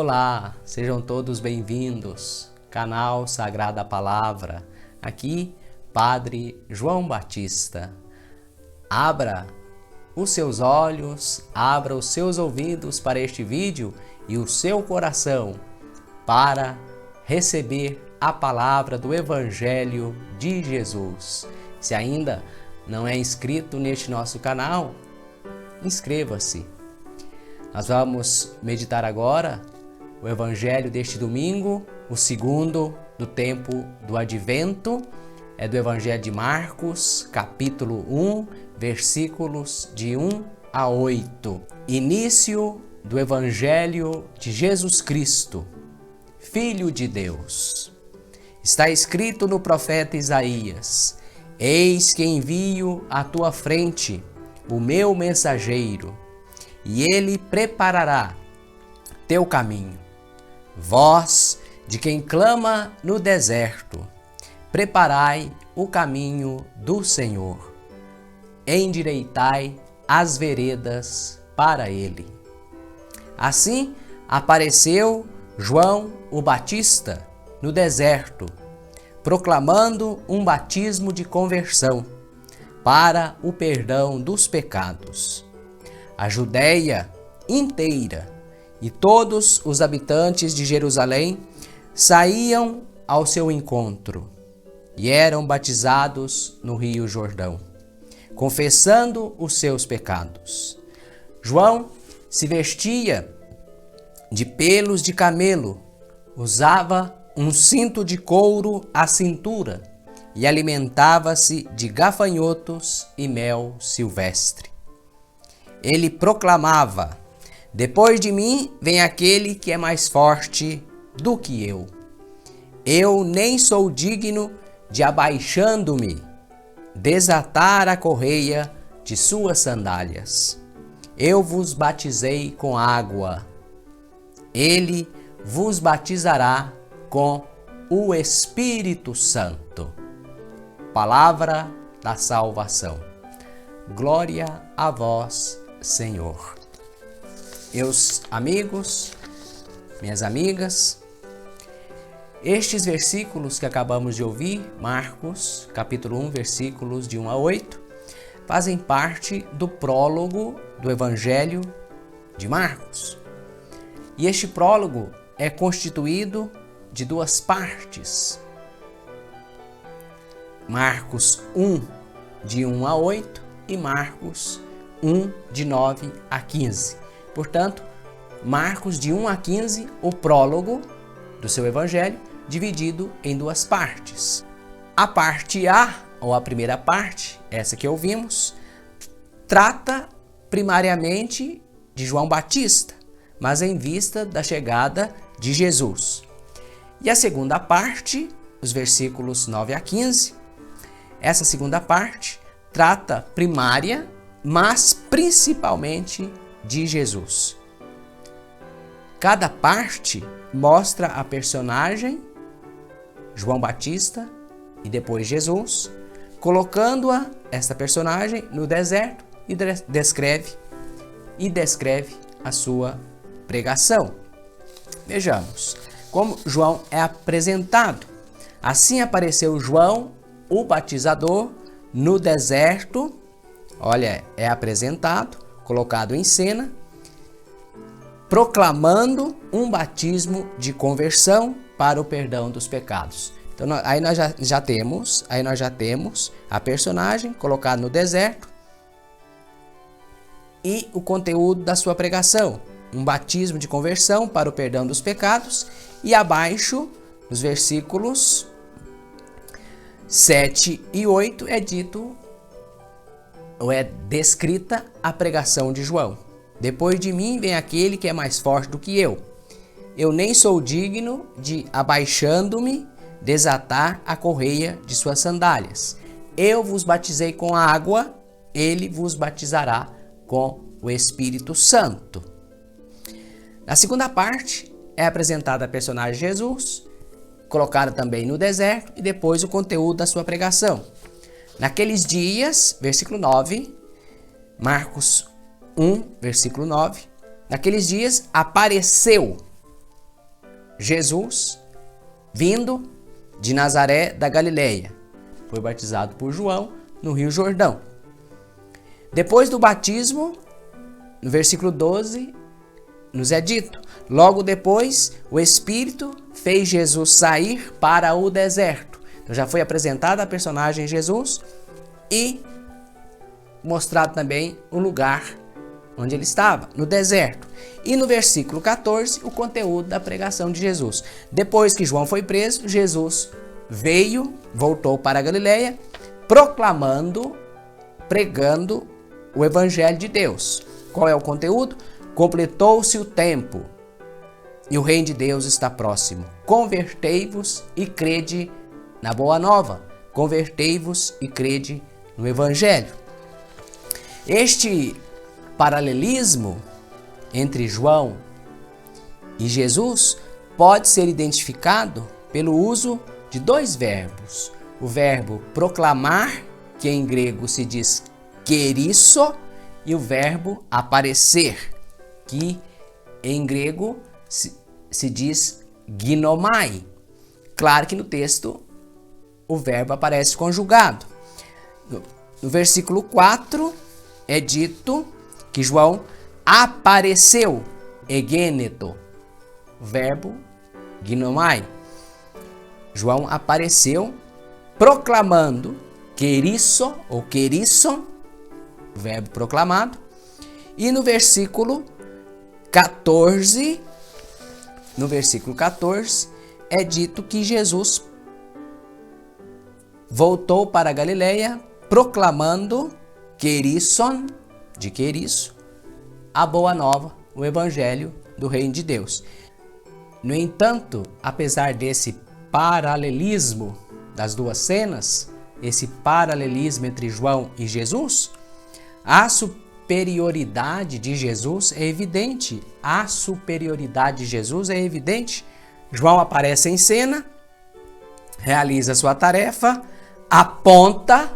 Olá, sejam todos bem-vindos, canal Sagrada Palavra, aqui Padre João Batista. Abra os seus olhos, abra os seus ouvidos para este vídeo e o seu coração para receber a palavra do Evangelho de Jesus. Se ainda não é inscrito neste nosso canal, inscreva-se. Nós vamos meditar agora o Evangelho deste domingo, o segundo do tempo do Advento, é do Evangelho de Marcos, capítulo 1, versículos de 1 a 8. Início do Evangelho de Jesus Cristo, Filho de Deus. Está escrito no profeta Isaías: Eis que envio à tua frente o meu mensageiro, e ele preparará teu caminho. Voz de quem clama no deserto, preparai o caminho do Senhor, endireitai as veredas para ele. Assim apareceu João o Batista no deserto, proclamando um batismo de conversão para o perdão dos pecados. A Judéia inteira e todos os habitantes de Jerusalém saíam ao seu encontro e eram batizados no Rio Jordão, confessando os seus pecados. João se vestia de pelos de camelo, usava um cinto de couro à cintura e alimentava-se de gafanhotos e mel silvestre. Ele proclamava: depois de mim vem aquele que é mais forte do que eu. Eu nem sou digno de, abaixando-me, desatar a correia de suas sandálias. Eu vos batizei com água. Ele vos batizará com o Espírito Santo. Palavra da salvação. Glória a vós, Senhor. Meus amigos, minhas amigas, estes versículos que acabamos de ouvir, Marcos, capítulo 1, versículos de 1 a 8, fazem parte do prólogo do Evangelho de Marcos. E este prólogo é constituído de duas partes. Marcos 1, de 1 a 8 e Marcos 1, de 9 a 15. Portanto, Marcos de 1 a 15, o prólogo do seu evangelho, dividido em duas partes. A parte A, ou a primeira parte, essa que ouvimos, trata primariamente de João Batista, mas em vista da chegada de Jesus. E a segunda parte, os versículos 9 a 15, essa segunda parte trata primária, mas principalmente de Jesus. Cada parte mostra a personagem João Batista e depois Jesus, colocando-a, esta personagem, no deserto e descreve a sua pregação. Vejamos como João é apresentado. Assim apareceu João, o batizador, no deserto. Olha, é apresentado, colocado em cena, proclamando um batismo de conversão para o perdão dos pecados. Então, aí nós já temos a personagem colocada no deserto e o conteúdo da sua pregação, um batismo de conversão para o perdão dos pecados. E abaixo, nos versículos 7 e 8, é dito, ou é descrita a pregação de João. Depois de mim vem aquele que é mais forte do que eu. Eu nem sou digno de, abaixando-me, desatar a correia de suas sandálias. Eu vos batizei com água, ele vos batizará com o Espírito Santo. Na segunda parte é apresentada a personagem Jesus, colocada também no deserto, e depois o conteúdo da sua pregação. Naqueles dias, versículo 9, Marcos 1, versículo 9, naqueles dias apareceu Jesus, vindo de Nazaré da Galileia. Foi batizado por João no Rio Jordão. Depois do batismo, no versículo 12, nos é dito: logo depois, o Espírito fez Jesus sair para o deserto. Então já foi apresentada a personagem Jesus e mostrado também o lugar onde ele estava, no deserto. E no versículo 14, o conteúdo da pregação de Jesus. Depois que João foi preso, Jesus voltou para a Galileia, proclamando, pregando o Evangelho de Deus. Qual é o conteúdo? Completou-se o tempo e o reino de Deus está próximo. Convertei-vos e crede na boa nova. Convertei-vos e crede no Evangelho. Este paralelismo entre João e Jesus pode ser identificado pelo uso de dois verbos. O verbo proclamar, que em grego se diz kerisso, e o verbo aparecer, que em grego se diz ginomai. Claro que no texto o verbo aparece conjugado. No versículo 4 é dito que João apareceu, egêneto, verbo ginomai. João apareceu proclamando, kerisso ou kerisson, verbo proclamado. E no versículo 14, é dito que Jesus voltou para a Galileia proclamando kerisson, de queriço, a boa nova, o Evangelho do Reino de Deus. No entanto, apesar desse paralelismo das duas cenas, esse paralelismo entre João e Jesus, a superioridade de Jesus é evidente. João aparece em cena, realiza sua tarefa, aponta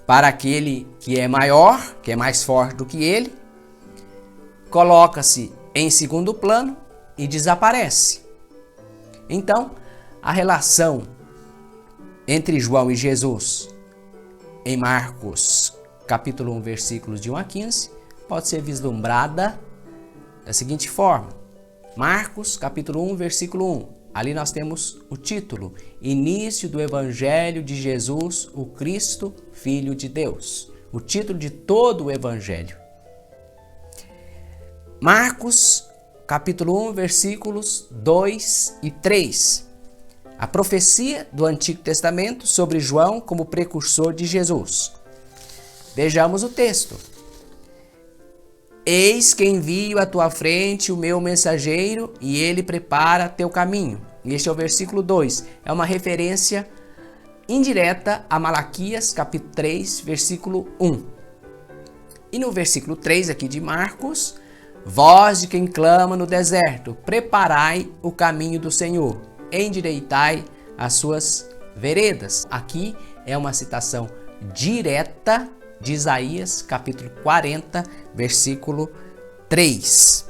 para aquele que é maior, que é mais forte do que ele, coloca-se em segundo plano e desaparece. Então, a relação entre João e Jesus em Marcos capítulo 1, versículos de 1 a 15, pode ser vislumbrada da seguinte forma. Marcos capítulo 1, versículo 1. Ali nós temos o título: Início do Evangelho de Jesus, o Cristo, Filho de Deus. O título de todo o Evangelho. Marcos capítulo 1, versículos 2 e 3. A profecia do Antigo Testamento sobre João como precursor de Jesus. Vejamos o texto. Eis que envio à tua frente o meu mensageiro, e ele prepara teu caminho. Este é o versículo 2. É uma referência indireta a Malaquias, capítulo 3, versículo 1. E no versículo 3 aqui de Marcos, voz de quem clama no deserto, preparai o caminho do Senhor, endireitai as suas veredas. Aqui é uma citação direta de Isaías, capítulo 40, versículo 3.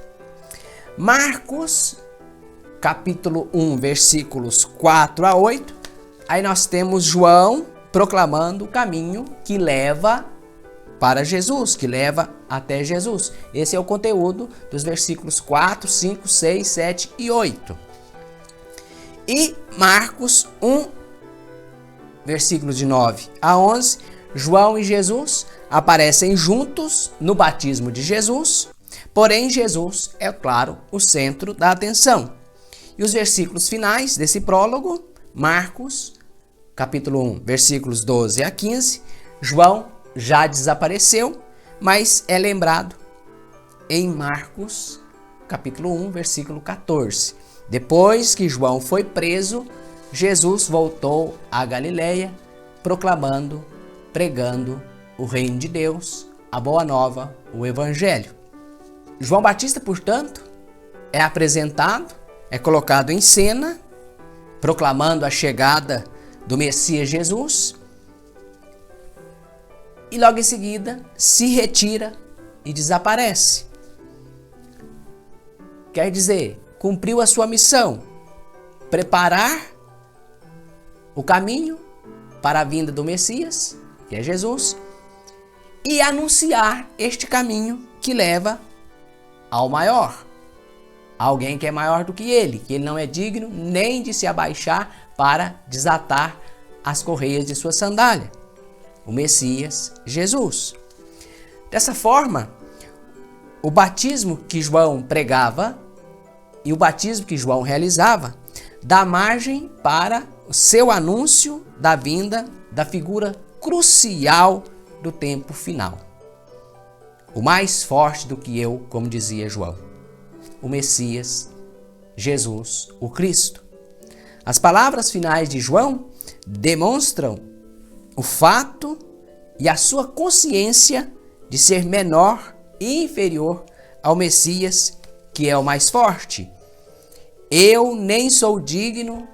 Marcos, capítulo 1, versículos 4 a 8. Aí nós temos João proclamando o caminho que leva para Jesus, que leva até Jesus. Esse é o conteúdo dos versículos 4, 5, 6, 7 e 8. E Marcos 1, versículos de 9 a 11, João e Jesus aparecem juntos no batismo de Jesus, porém Jesus é, claro, o centro da atenção. E os versículos finais desse prólogo, Marcos, capítulo 1, versículos 12 a 15, João já desapareceu, mas é lembrado em Marcos, capítulo 1, versículo 14. Depois que João foi preso, Jesus voltou à Galileia, proclamando, pregando o reino de Deus, a boa nova, o Evangelho. João Batista, portanto, é apresentado, é colocado em cena, proclamando a chegada do Messias Jesus, e logo em seguida se retira e desaparece. Quer dizer, cumpriu a sua missão, preparar o caminho para a vinda do Messias, que é Jesus, e anunciar este caminho que leva ao maior. Alguém que é maior do que ele não é digno nem de se abaixar para desatar as correias de sua sandália. O Messias, Jesus. Dessa forma, o batismo que João pregava e o batismo que João realizava dá margem para o seu anúncio da vinda da figura crucial do tempo final. O mais forte do que eu, como dizia João. O Messias, Jesus, o Cristo. As palavras finais de João demonstram o fato e a sua consciência de ser menor e inferior ao Messias, que é o mais forte. Eu nem sou digno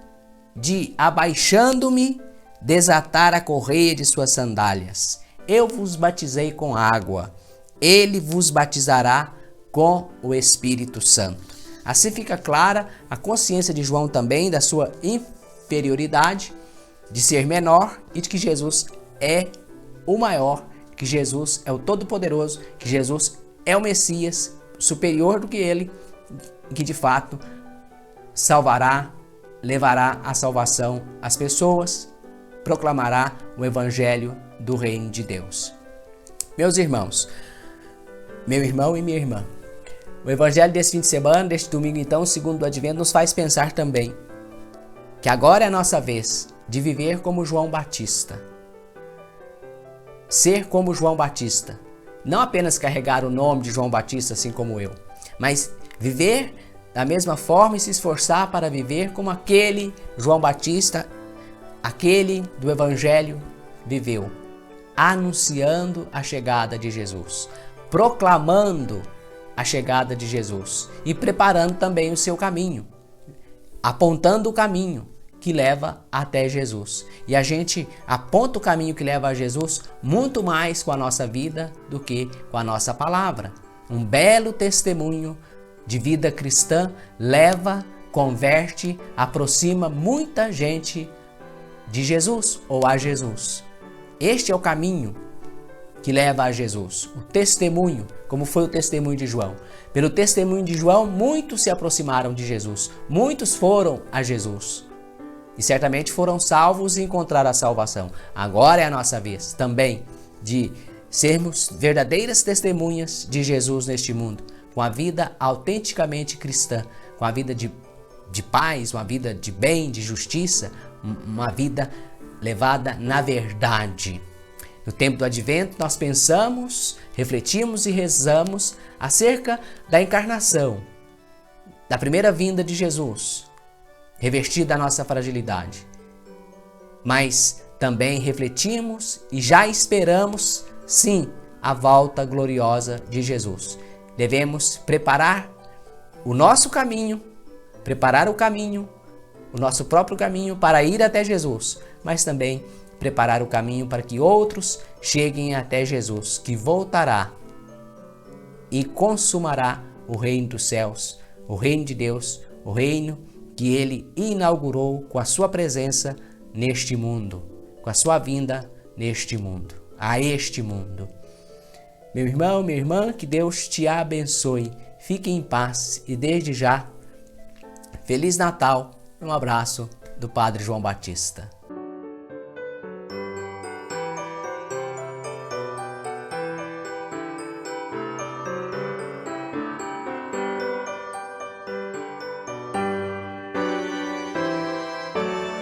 de, abaixando-me, desatar a correia de suas sandálias. Eu vos batizei com água, ele vos batizará com o Espírito Santo. Assim fica clara a consciência de João também da sua inferioridade, de ser menor e de que Jesus é o maior, que Jesus é o Todo-Poderoso, que Jesus é o Messias, superior do que ele, que de fato salvará, levará a salvação às pessoas, proclamará o Evangelho do Reino de Deus. Meus irmãos, meu irmão e minha irmã, o Evangelho desse fim de semana, deste domingo então, segundo o Advento, nos faz pensar também que agora é a nossa vez de viver como João Batista. Ser como João Batista. Não apenas carregar o nome de João Batista, assim como eu, mas viver da mesma forma e se esforçar para viver como aquele João Batista, aquele do Evangelho, viveu, anunciando a chegada de Jesus, proclamando a chegada de Jesus e preparando também o seu caminho, apontando o caminho que leva até Jesus. E a gente aponta o caminho que leva a Jesus muito mais com a nossa vida do que com a nossa palavra. Um belo testemunho de vida cristã leva, converte, aproxima muita gente de Jesus ou a Jesus. Este é o caminho que leva a Jesus, o testemunho, como foi o testemunho de João. Pelo testemunho de João, muitos se aproximaram de Jesus, muitos foram a Jesus e certamente foram salvos e encontraram a salvação. Agora é a nossa vez também de sermos verdadeiras testemunhas de Jesus neste mundo, com a vida autenticamente cristã, com a vida de paz, uma vida de bem, de justiça, uma vida levada na verdade. No tempo do Advento, nós pensamos, refletimos e rezamos acerca da encarnação, da primeira vinda de Jesus, revestida a nossa fragilidade. Mas também refletimos e já esperamos, sim, a volta gloriosa de Jesus. Devemos preparar o nosso caminho, preparar o caminho, o nosso próprio caminho para ir até Jesus, mas também preparar o caminho para que outros cheguem até Jesus, que voltará e consumará o reino dos céus, o reino de Deus, o reino que ele inaugurou com a sua presença neste mundo, com a sua vinda neste mundo, a este mundo. Meu irmão, minha irmã, que Deus te abençoe, fique em paz e desde já, Feliz Natal, um abraço do Padre João Batista.